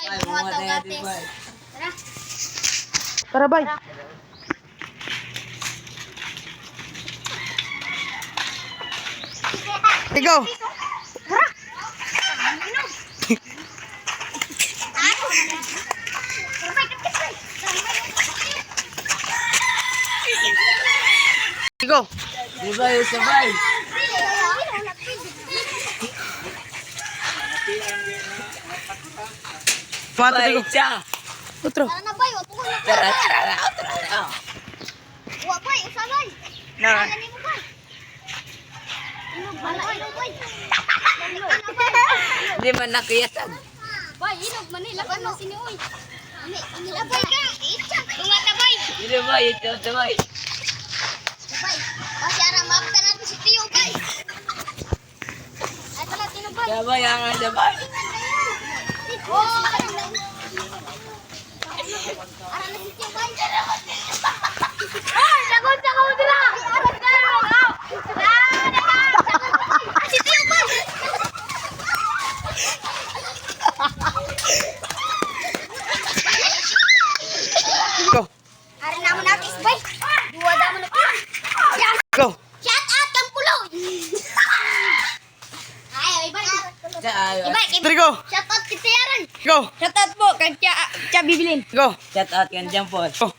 Bay, bumatay natin, bay. Tara. Tara, bay. Ikaw. Ikaw. Di bay, sabay. Mata Bay, ikaw. siya. Utro. Tara na, bay. Wag mo na. Tara, tara, tara. Wag, bay. Usagay. Na. Ano mo, bay? Inog, bay. Di man nakiyatan. Bay, inog, manila. Ano? Sinuoy. Labay ka. Itsak. Tumata, bay. Di bay, ito, sabay. Bay. Kasi aram, mapta natin si Tiyo, bay. Ay, tala, Tino, bay. Sabay, ang sabay. Oh, aram na si Tiyo, bay. Ay, sagot mo dila. Aram ka. Si Tiyo, bay. Ikaw. Aram naman natin, bay. Dua naman natin. Yes. Ikaw. Shout out kang pulo. Ay, bay. Sa ayo. Ibay, Utro, ikaw. shout out kita yaran. Ikaw. Shout out po kay Cha Bibilin. Ikaw. Shout out kan Jampot. Oh.